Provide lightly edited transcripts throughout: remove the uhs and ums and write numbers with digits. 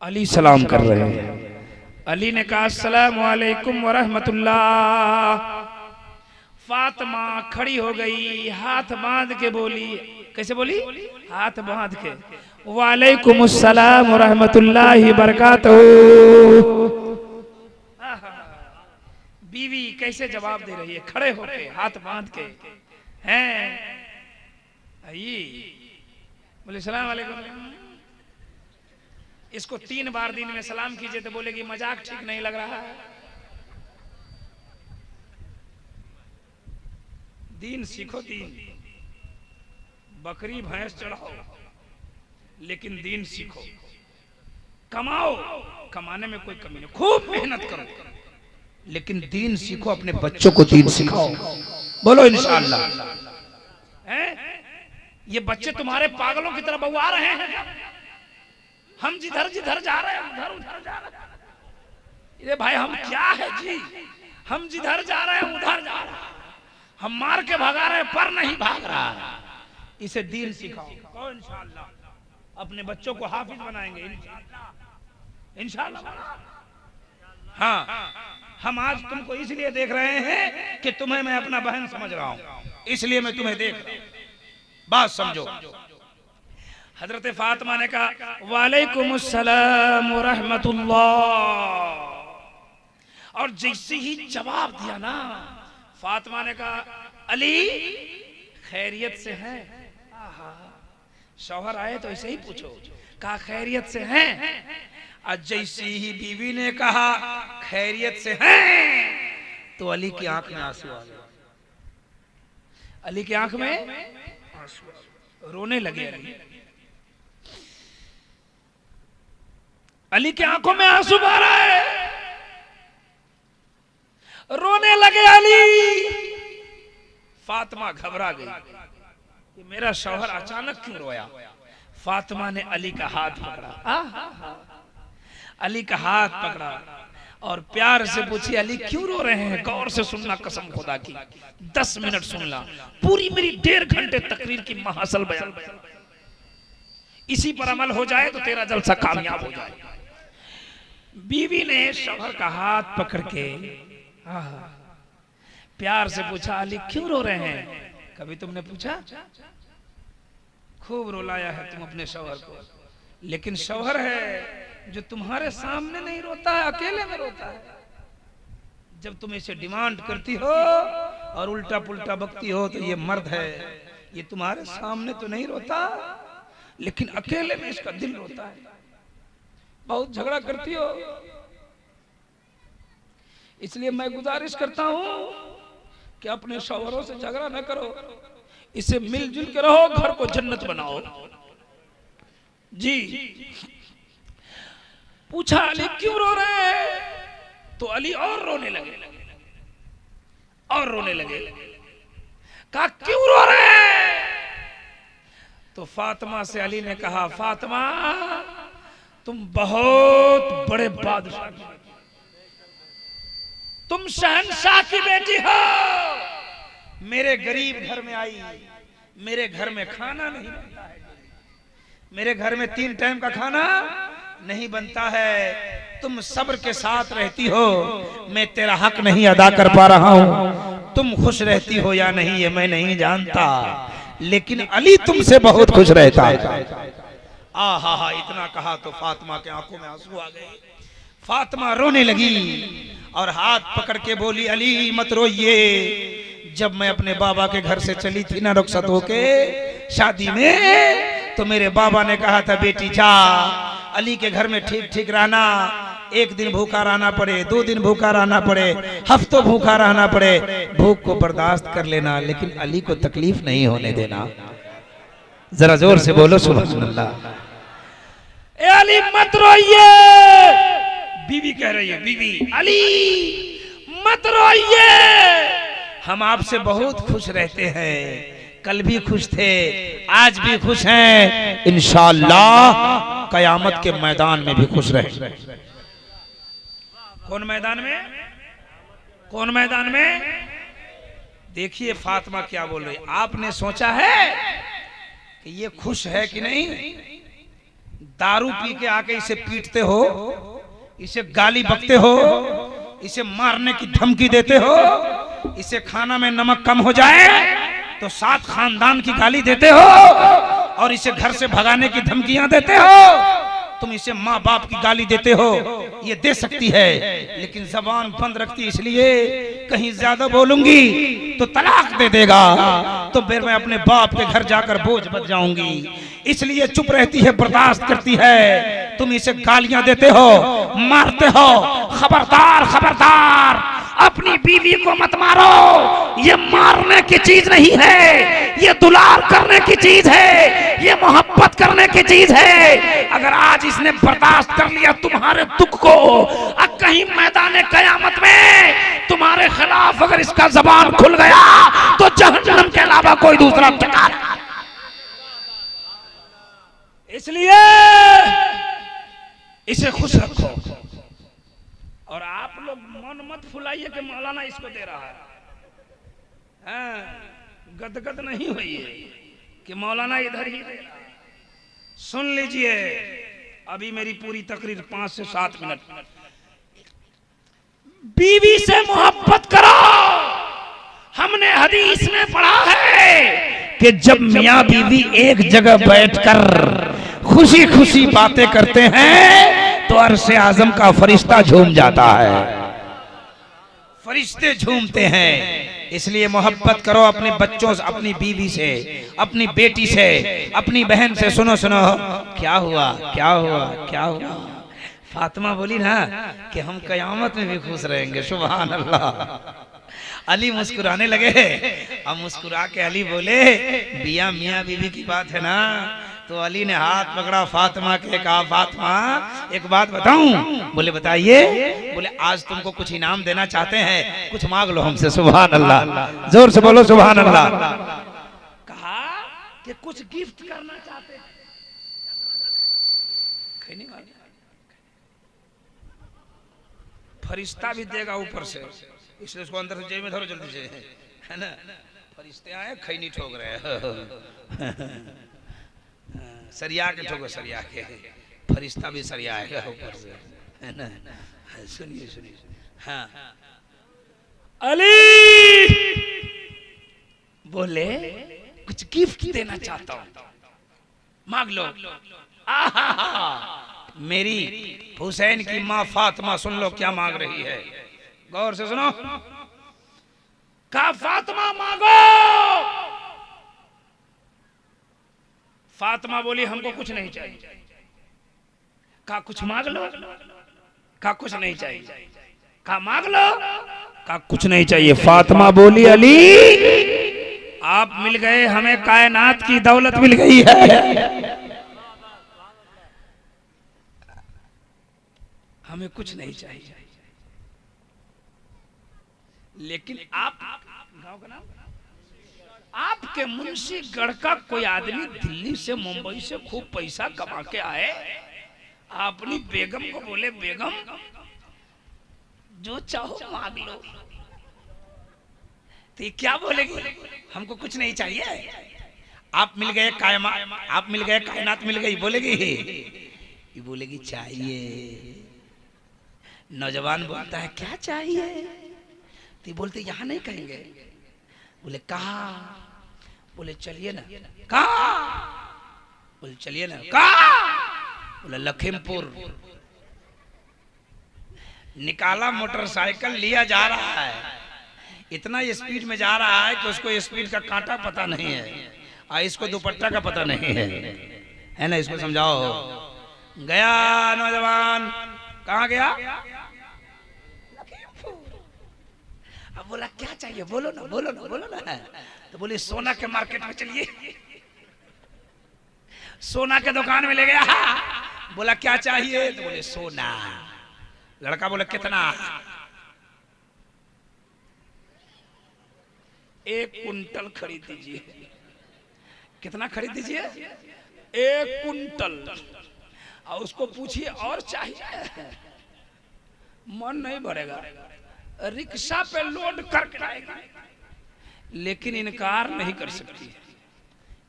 अली सलाम कर रहे हैं। अली ने कहा अस्सलाम वालेकुम व रहमतुल्लाह। फातिमा खड़ी हो गई, हाथ बांध के बोली, कैसे बोली? हाथ बांध के, वालेकुम अस्सलाम व रहमतुल्लाहि बरकातहू। बीवी कैसे जवाब दे रही है? खड़े होके, हाथ बांध के हैं। बोले सलाम वालेकुम। इसको 3 बार दिन में सलाम कीजिए तो बोलेगी मजाक ठीक नहीं लग रहा है। दीन सीखो, दीन। बकरी भैंस चढ़ाओ लेकिन दीन सीखो। कमाओ, कमाने में कोई कमी नहीं, खूब मेहनत करो, लेकिन दीन सीखो। अपने बच्चों को दीन सिखाओ। बोलो इंशाअल्लाह। ये बच्चे तुम्हारे पागलों की तरह बउआ रहे हैं। हम जिधर जिधर जा रहे हैं उधर उधर जा रहे हैं। ये भाई हम क्या है जी? हम जिधर जा रहे हैं उधर जा रहे हैं। हम मार के भगा रहे हैं पर नहीं भाग रहा। इसे दीन सिखाओ। इंशाअल्लाह अपने बच्चों को हाफिज बनाएंगे इंशाअल्लाह। हाँ, हम आज तुमको इसलिए देख रहे हैं कि तुम्हें मैं अपना बहन समझ रहा हूं, इसलिए मैं तुम्हें देख रहा हूं। बात समझो। हजरत फातिमा ने कहा वालेकुम अस्सलाम व रहमतुल्लाह। और जैसे ही जवाब दिया ना, फातिमा ने कहा अली खैरियत से हैं? शौहर आए तो ऐसे ही पूछो। कहा खैरियत से हैं। और जैसे ही बीवी ने कहा खैरियत से हैं, तो अली की आंख में आंसू आ गए। अली की आंख में आंसू, रोने लगे। अली की आंखों में आंसू आ रहा है, रोने लगे अली। फातिमा घबरा गई कि मेरा शौहर अचानक क्यों रोया। फातिमा ने अली का हाथ पकड़ा, अली का हाथ पकड़ा और प्यार से पूछी अली क्यों रो रहे हैं? गौर से सुनना, कसम खुदा की 10 मिनट सुनना, पूरी मेरी 1.5 घंटे तकरीर की महासल बयान। इसी पर अमल हो जाए तो तेरा जलसा कामयाब हो जाए। बीवी ने शौहर का हाथ पकड़ के प्यार से पूछा अली क्यों रो रहे हैं? कभी तुमने पूछा? खूब रुलाया है तुम अपने शौहर को, लेकिन शौहर है जो तुम्हारे सामने नहीं रोता है, अकेले में रोता है। जब तुम इसे डिमांड करती हो और उल्टा पुल्टा बकती हो तो ये मर्द है, ये तुम्हारे सामने तो नहीं रोता, लेकिन अकेले में इसका दिल रोता है। बहुत झगड़ा करती हो, इसलिए मैं गुजारिश करता हूं कि अपने शौहरों से झगड़ा न करो, इसे मिलजुल के रहो, घर को जन्नत बनाओ। जी पूछा अली क्यों रो रहे हैं? तो अली और रोने लगे और रोने लगे। कहा क्यों रो रहे हैं? तो फातिमा से अली ने कहा फातिमा तुम बहुत बड़े बादशाह, तुम शहंशाह की बेटी हो। मेरे गरीब घर में आई, मेरे घर में खाना नहीं बनता है, मेरे घर में 3 टाइम का खाना नहीं बनता है। तुम सब्र के साथ रहती हो, मैं तेरा हक नहीं अदा कर पा रहा हूं। तुम खुश रहती हो या नहीं ये मैं नहीं जानता, लेकिन अली तुमसे बहुत खुश रहता है। आहा, इतना कहा तो फातिमा के आंखों में आंसू आ गए। फातिमा रोने लगी और हाथ पकड़ के बोली अली मत रोइए। जब मैं अपने बाबा के घर से चली थी ना रुखसत होके शादी में, तो मेरे बाबा ने कहा था बेटी जा अली के घर में ठीक ठीक रहना, 1 दिन भूखा रहना पड़े, 2 दिन भूखा रहना पड़े, हफ्तों भूखा रहना पड़े, भूख को बर्दाश्त कर लेना, लेकिन अली को तकलीफ नहीं होने देना। जरा जोर से बोलो सुभान अल्लाह। ए अली मत रोइए। बीवी कह रही है, बीवी अली मत रोइए, हम आपसे बहुत खुश रहते हैं, कल भी खुश थे, आज भी खुश हैं, इंशाअल्लाह कयामत के मैदान में भी खुश रहे। कौन मैदान में? कौन मैदान में? देखिए फातिमा क्या बोल रही। आपने सोचा है कि ये खुश है कि नहीं? दारू पी के आके इसे पीटते हो, इसे गाली बकते हो, इसे मारने की धमकी देते हो, इसे खाना में नमक कम हो जाए तो 7 खानदान की गाली देते हो और इसे घर से भगाने की धमकियां देते हो। तुम इसे माँ बाप की गाली देते हो, ये दे सकती है लेकिन जबान बंद रखती, इसलिए कहीं ज्यादा बोलूंगी तो तलाक दे देगा, तो फिर मैं अपने बाप के घर जाकर बोझ बच जाऊंगी, इसलिए चुप रहती है, बर्दाश्त करती है। तुम इसे गालियां देते हो, मारते हो। खबरदार खबरदार, अपनी बीवी को मत मारो, ये मारने की चीज नहीं है, ये दुलार करने की चीज है, ये मोहब्बत करने की चीज है। अगर आज इसने बर्दाश्त कर लिया तुम्हारे दुख को, अब कहीं मैदान कयामत में तुम्हारे खिलाफ अगर इसका जबान खुल गया तो जहन्नम के अलावा कोई दूसरा ठिकाना। इसलिए इसे खुश रखो और आप लोग मन मत फुलाइए कि मौलाना इसको दे रहा है, गदगद नहीं हुई है कि मौलाना इधर ही दे रहा है। सुन लीजिए, अभी मेरी पूरी तकरीर 5 से 7 मिनट। बीवी से मोहब्बत करो। हमने हदीस में पढ़ा है कि जब मियां बीवी एक जगह बैठकर खुशी खुशी बातें करते हैं तो अर्श आजम का फरिश्ता झूम जाता है, फरिश्ते झूमते हैं। इसलिए मोहब्बत करो अपने बच्चों से, अपनी बीवी से, अपनी बेटी से, अपनी बहन से। सुनो सुनो, क्या हुआ क्या हुआ क्या हुआ? फातिमा बोली ना कि हम कयामत में भी खुश रहेंगे। सुभान अल्लाह। अली मुस्कुराने लगे। अब मुस्कुरा के अली बोले, बिया मियाँ बीवी की बात है ना, तो अली ने हाथ पकड़ा फातिमा के, कहा फातिमा एक बात बताऊं? बोले बताइए। बोले आज तुमको कुछ इनाम देना चाहते हैं, कुछ मांग लो हमसे। सुभान अल्लाह, जोर से बोलो सुभान अल्लाह। कहा कि कुछ गिफ्ट करना चाहते हैं। फरिश्ता भी देगा ऊपर से, इसलिए उसको अंदर से जेब में धरो जल्दी से, है ना। फरिश्ते आए, खैनी ठोक रहे हैं। सरिया के ठोको, सरिया के, फरिश्ता भी सरिया है ऊपर से, है ना। सुनिए सुनिए, हाँ। अली बोले कुछ गिफ्ट देना चाहता हूं, मांग लो। मेरी हुसैन की माँ फातिमा सुन लो क्या मांग रही है, गौर से सुनो। कहा फातिमा मांगो। फातिमा बोली हमको कुछ नहीं चाहिए। कहा कुछ मांग लो। कहा कुछ नहीं चाहिए। कहा मांग लो। कहा कुछ नहीं चाहिए। फातिमा बोली अली आप मिल गए, हमें कायनात की दौलत मिल गई है, हमें कुछ नहीं चाहिए। लेकिन आप गांव का नाम, आपके मुंशीगढ़ का कोई आदमी दिल्ली से मुंबई से खूब पैसा कमा के आए, अपनी बेगम को बोले बेगम जो चाहो मांग लो, तो क्या बोलेगी? हमको कुछ नहीं चाहिए। आप मिल गए आप मिल गए, कायनात मिल गई, बोलेगी? ये बोलेगी चाहिए। नौजवान बोलता है क्या चाहिए? तो बोलते यहाँ नहीं कहेंगे। बोले कहा? बोले चलिए ना। कहा? बोले चलिए ना। कहा? बोले लखीमपुर। निकाला मोटरसाइकिल, लिया जा रहा है, इतना स्पीड में जा रहा है कि उसको स्पीड का कांटा पता नहीं है और इसको दुपट्टा का पता नहीं है ना। इसको समझाओ। गया नौजवान, कहाँ गया? अब बोला क्या चाहिए? बोलो ना बोलो ना बोलो ना। तो बोले सोना के मार्केट में चलिए। सोना के दुकान में ले गया। बोला क्या चाहिए? तो बोले सोना। लड़का बोला कितना? 1 कुंटल खरीद दीजिए। कितना खरीद दीजिए? 1 कुंटल। और उसको पूछिए और चाहिए, मन नहीं भरेगा, रिक्शा पे लोड करके आएगा, लेकिन इनकार नहीं कर सकती।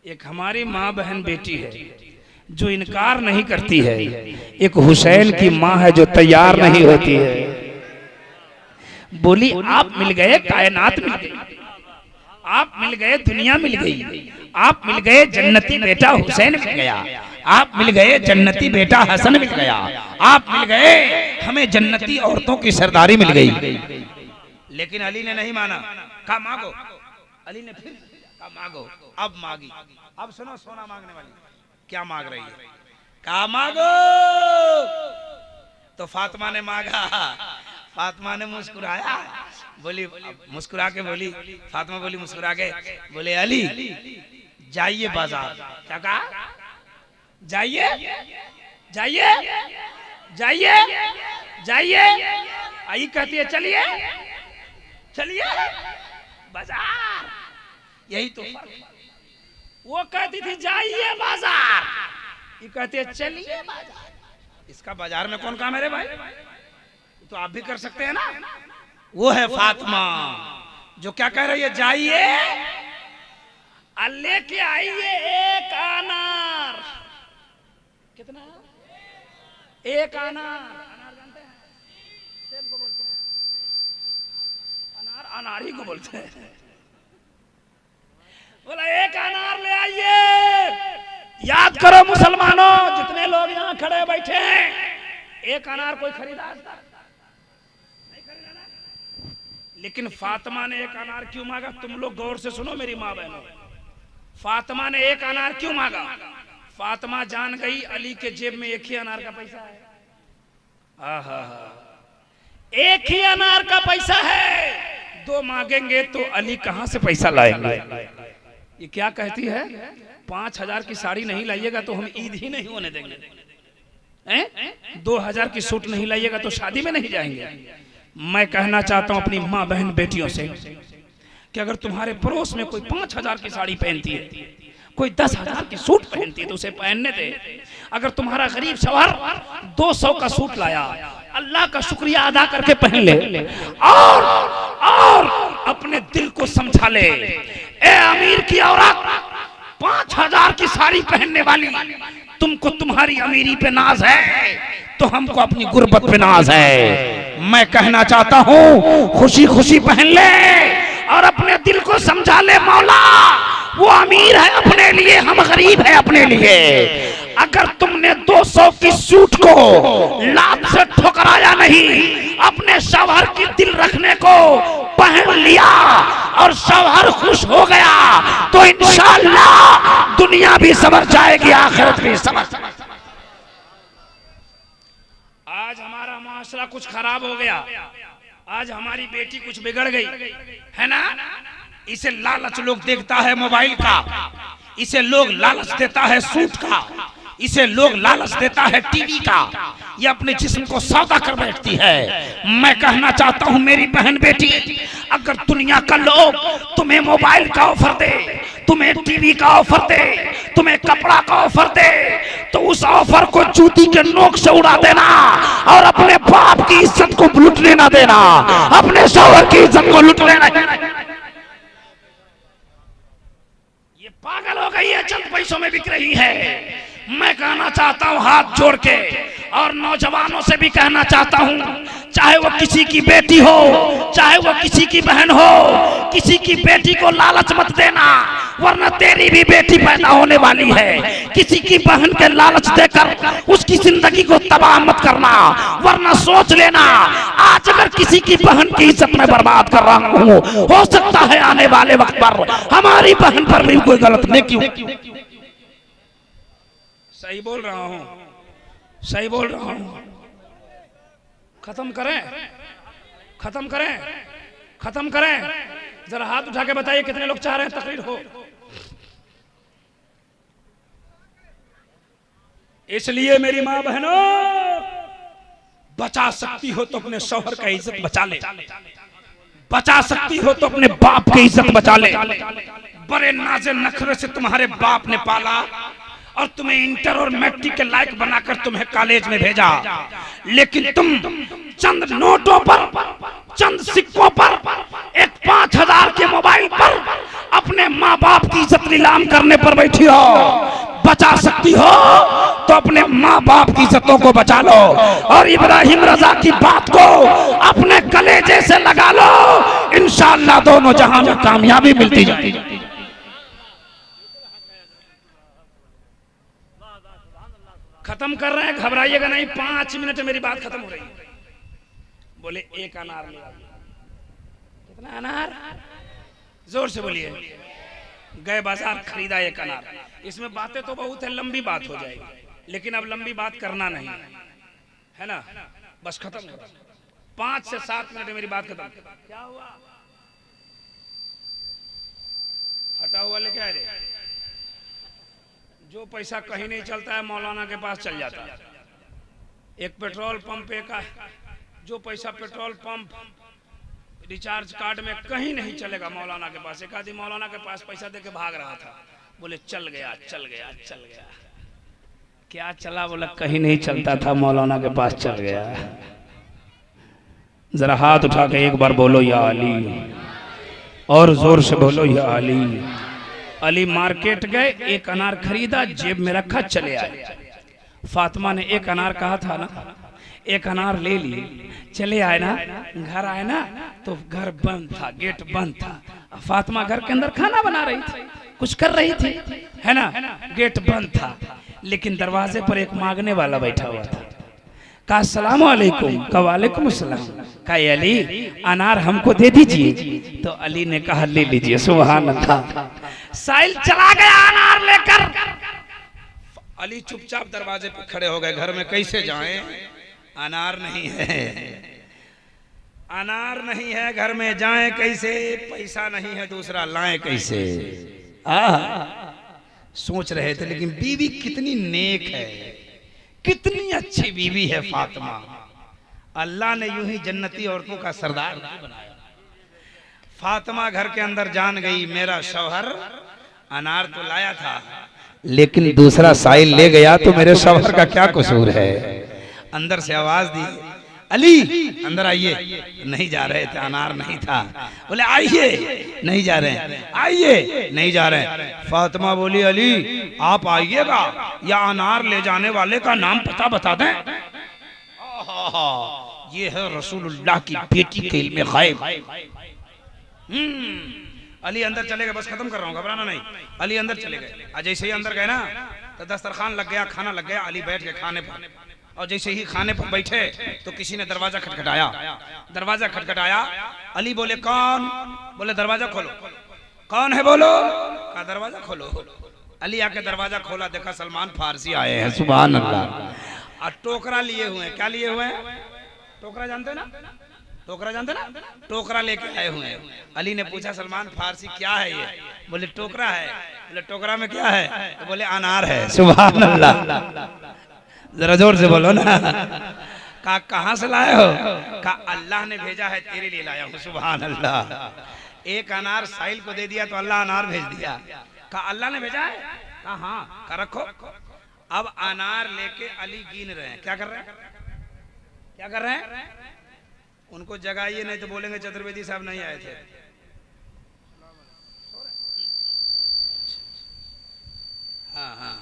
एक हमारी माँ बहन बेटी है, जो इनकार नहीं करती है, एक हुसैन की माँ है जो तैयार नहीं होती है। बोली आप मिल गए, कायनात मिल गई, आप मिल गए, दुनिया मिल गई, आप मिल गए, जन्नती बेटा हुसैन मिल गया, आप मिल गए, जन्नती बेटा हसन मिल गया, आप मिल गए, हमें जन्नती औरतों की सरदारी मिल गई। लेकिन अली ने नहीं माना, कहा मांगो। अली ने फिर कहा मांगो। अब मांगी। अब सुनो सोना मांगने वाली क्या मांग रही है। कहा मांगो। तो फातिमा ने मांगा। फातिमा ने मुस्कुराया, बोली, मुस्कुरा के बोली, फातिमा बोली मुस्कुरा के, बोले अली जाइए बाजार। क्या कहा? जाइए जाइए जाइए जाइए। आई कहती है चलिए चलिए बाजार। यही तो फर्क। वो कहती थी जाइए बाजार, ये कहती है चलिए बाजार। इसका बाजार में कौन काम है रे भाई? तो आप भी कर सकते हैं ना। वो है फातिमा जो क्या कह रही है, जाइए लेके आइए एक अनार। कितना? एक अनार। अनार जानते हैं? सेब को बोलते हैं अनार, अनारी को बोलते हैं। बोला एक अनार ले आइए। याद करो मुसलमानों, जितने लोग यहाँ खड़े बैठे हैं, एक अनार कोई खरीदा? नहीं खरीदा ना। लेकिन फातिमा ने एक अनार क्यों मांगा? तुम लोग गौर से सुनो मेरी माँ बहनों, फातिमा ने एक अनार क्यों मांगा? फातिमा जान गई अली के जेब में एक ही अनार का पैसा है। आहा, एक ही अनार का पैसा है, दो मांगेंगे तो अली कहां से पैसा लाएंगे? ये क्या कहती है? 5,000 की साड़ी नहीं लाइएगा तो हम ईद ही नहीं होने देंगे, 2,000 की सूट नहीं लाइएगा तो शादी में नहीं जाएंगे। मैं कहना चाहता हूं अपनी माँ बहन बेटियों से कि अगर तुम्हारे पड़ोस में कोई 5,000 की साड़ी पहनती है, कोई 10,000 की सूट पहनती है तो उसे पहनने दे। अगर तुम्हारा गरीब शौहर 200 का सूट लाया, अल्लाह का शुक्रिया अदा करके पहन ले और अपने दिल को समझा ले। ए अमीर की औरत, 5,000 की साड़ी पहनने वाली, तुमको तुम्हारी अमीरी पे नाज है तो हमको अपनी गुर्बत पे नाज है। मैं कहना चाहता हूँ खुशी खुशी पहन ले और अपने दिल को समझा ले, मौला वो अमीर है अपने लिए, हम गरीब है अपने लिए। अगर तुमने 200 की सूट को लात से ठुकराया नहीं, अपने शौहर की दिल रखने को पहन लिया और शौहर खुश हो गया तो इंशाअल्लाह दुनिया भी समझ जाएगी, आखिरत भी समझ। आज हमारा माशरा कुछ खराब हो गया, आज हमारी बेटी कुछ बिगड़ गई है ना। इसे लालच लोग देखता है मोबाइल का, इसे लोग लालच देता है सूट का, इसे लोग लालच देता है टीवी का, ये अपने जिस्म को सौदा कर बैठती है। मैं कहना चाहता हूं मेरी बहन बेटी, अगर दुनिया का लोग तुम्हें मोबाइल का ऑफर दे, तुम्हें टीवी का ऑफर दे, तुम्हें कपड़ा का ऑफर दे, तो उस ऑफर को जूती के नोक से उड़ा देना और अपने बाप की इज्जत को लूटने ना देना, अपने शौहर की इज्जत को लूटने ना। ये पागल हो गई है, चंद पैसों में बिक रही है। मैं कहना चाहता हूं हाथ जोड़ के और नौजवानों से भी कहना चाहता हूं, चाहे वो किसी की बेटी हो, चाहे वो किसी की बहन हो, किसी की बेटी को लालच मत देना, वरना तेरी भी बेटी पैदा होने वाली है। किसी की बहन के लालच देकर उसकी जिंदगी को तबाह मत करना, वरना सोच लेना आज अगर किसी की बहन की इज्जत में बर्बाद कर रहा हूं, हो सकता है आने वाले वक्त पर हमारी बहन पर भी कोई गलत नहीं। क्यों? सही बोल रहा हूं, सही बोल रहा हूं। खत्म करें, खत्म करें, खत्म करें। जरा हाथ उठा के बताइए कितने लोग चाह रहे हैं तकरीर हो। इसलिए मेरी मां बहनों, बचा सकती हो तो अपने शौहर का इज्जत बचा ले, बचा सकती हो तो अपने बाप की इज्जत बचा ले। बड़े नाज़े नखरे से तुम्हारे बाप ने पाला और तुम्हें इंटर और मैट्रिक के लायक बनाकर तुम्हें कॉलेज में भेजा, लेकिन तुम चंद नोटों पर, चंद सिक्कों पर, एक 5,000 के मोबाइल पर अपने माँ बाप की इज्जत नीलाम करने पर बैठी हो। बचा सकती हो तो अपने माँ बाप की इज्जतों को बचा लो और इब्राहिम रजा की बात को अपने कलेजे से लगा लो। इंशाअल्लाह दोनों जहां में कामयाबी मिलती जाती। खत्म कर रहे हैं, घबराइएगा नहीं, 5 मिनट में मेरी बात खत्म हो रही है। बोले एक अनार ले, कितना अनार, जोर से बोलिए। गए बाजार, खरीदा एक अनार। इसमें बातें तो बहुत है, लंबी बात हो जाएगी, लेकिन अब लंबी बात करना नहीं है ना, बस खत्म। 5 से 7 मिनट में मेरी बात खत्म। क्या हुआ, हटा हुआ लेके आए रे। जो पैसा कहीं नहीं चलता है मौलाना के पास चल जाता है। एक पेट्रोल पंप का जो पैसा पेट्रोल पंप रिचार्ज कार्ड में कहीं नहीं चलेगा मौलाना के पास। एक आदमी मौलाना के पास पैसा देके भाग रहा था, बोले चल गया चल गया चल गया। क्या चला, बोला कहीं नहीं चलता था, मौलाना के पास चल गया। जरा हाथ उठा के एक बार बोलो या अली, और जोर से बोलो या अली। अली मार्केट गए, एक अनार खरीदा, जेब में रखा, चले आए। फातिमा ने एक अनार कहा था ना, एक अनार ले लिए, चले आए ना। घर आए ना तो घर बंद था, गेट बंद था। फातिमा घर के अंदर खाना बना रही थी, कुछ कर रही थी, है ना, गेट बंद था। लेकिन दरवाजे पर एक मांगने वाला बैठा हुआ था। कहा अस्सलाम वालेकुम। कहा वालेकुम अस्सलाम। कहा अली अनार हमको दे दीजिए। तो अली ने कहा ले लीजिए। सुभान अल्लाह। साहिल चला गया अनार लेकर। अली चुपचाप दरवाजे पर खड़े हो गए। घर में कैसे जाएं, अनार नहीं है, अनार नहीं है, घर में जाएं कैसे, पैसा नहीं है, दूसरा लाएं कैसे। सोच रहे थे, लेकिन बीवी कितनी नेक है, कितनी अच्छी बीवी है फातिमा। अल्लाह ने यूं ही जन्नती औरतों का सरदार बनाया। फातिमा घर के अंदर जान गई, मेरा शौहर अनार तो लाया था, लेकिन दूसरा साइल ले गया, तो मेरे शौहर का क्या कसूर है। अंदर से आवाज दी, अली अंदर आइए। नहीं जा रहे थे, अनार नहीं था। बोले आइए, नहीं जा रहे हैं, आइए, नहीं जा रहे हैं। फातिमा बोली अली आप आइएगा या अनार ले जाने वाले का नाम पता बता दें। ये है रसूलुल्लाह की बेटी के इल्म गायब। अली अंदर चले गए, बस खत्म कर रहा हूँ, घबराना नहीं। अली अंदर चले गए। जैसे ही अंदर गए ना तो दस्तरखान लग गया, खाना लग गया। अली बैठ के खाने पर, और जैसे ही खाने पर बैठे तो किसी ने दरवाजा खटखटाया। दरवाजा खटखटाया, अली बोले कौन। बोले दरवाजा खोलो। कौन है बोलो। कहा दरवाजा खोलो। अली आके दरवाजा खोला, देखा सलमान फारसी आए हैं। सुभान अल्लाह। और टोकरा लिए हुए हैं। क्या लिए हुए हैं, टोकरा जानते ना, टोकरा जानते ना, टोकरा लेके आए हुए हैं। अली ने पूछा सलमान फारसी क्या है ये। बोले टोकरा है। बोले टोकरा में क्या है, तो बोले अनार है। सुभान अल्लाह। जरा जोर से बोलो ना। कहा कहां से लाए हो। कहा अल्लाह ने भेजा है, तेरे लिए लाया हूं। सुभान अल्लाह। एक अनार साहिल को दे दिया तो अल्लाह अनार भेज दिया। कहा अल्लाह ने भेजा है। कहा हाँ। कहा रखो। अब अनार लेके अली गिन रहे हैं। क्या कर रहे हैं, क्या कर रहे हैं। उनको जगाइए, नहीं तो बोलेंगे चतुर्वेदी साहब नहीं आए थे। हाँ हाँ।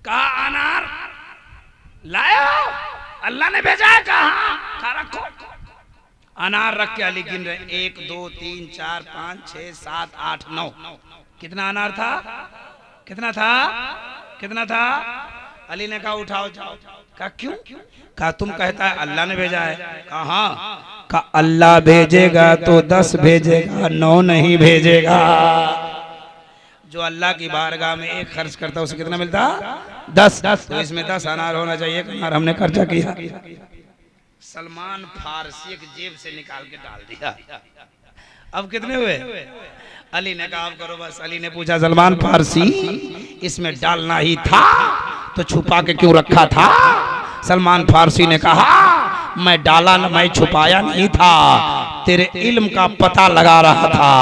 कहा अनार लाया, अल्लाह ने भेजा है। कहा रखो। अनार रख के अली गिन रहे, 1 2 3 4 5 6 7 8 9। कितना अनार था, कितना था, कितना था। अली ने कहा उठाओ जाओ। कहा क्यों। कहा तुम कहता है अल्लाह ने भेजा है। कहा हाँ। कहा अल्लाह भेजेगा तो 10 भेजेगा, 9 नहीं भेजेगा। जो अल्लाह की बारगाह में 1 खर्च करता है उसे कितना मिलता, 10। तो इसमें 10 अनार होना चाहिए। अनार हमने खर्चा किया। सलमान फारसी की जेब से निकाल के डाल दिया। अब कितने हुए। अली ने कहा अब करो बस। अली ने पूछा सलमान फारसी इसमें डालना ही था तो छुपा के क्यों रखा था। सलमान फारसी ने कहा मैं डाला न, मैं छुपाया नहीं था, तेरे इल्म का पता लगा रहा था।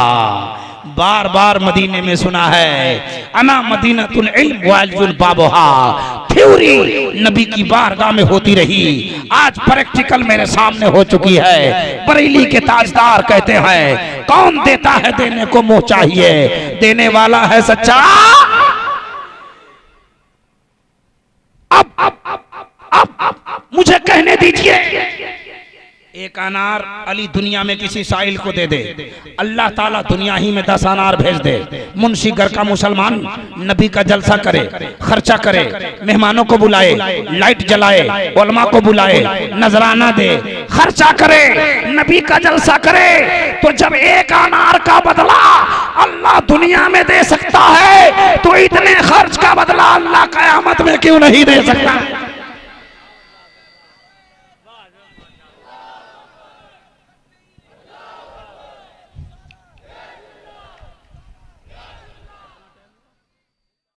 बार बार मदीने में सुना है अना मदीनतुल इल्म वाजुल बाबुहा। थ्योरी नबी की बारगाह में होती रही, आज प्रैक्टिकल मेरे सामने हो चुकी है। बरेली के ताजदार कहते हैं कौन देता है देने को मुंह चाहिए, देने वाला है सच्चा अब मुझे कहने दीजिए, एक अनार अली दुनिया में किसी साइल को दे दे, अल्लाह ताला दुनिया ही में 10 अनार भेज दे। मुंशी घर का मुसलमान नबी का जलसा करे, खर्चा करे, मेहमानों को बुलाए, लाइट जलाए, उलमा को बुलाए, नजराना दे, खर्चा करे, नबी का जलसा करे, तो जब एक अनार का बदला अल्लाह दुनिया में दे सकता है तो इतने खर्च का बदला अल्लाह क़यामत में क्यों नहीं दे सकता?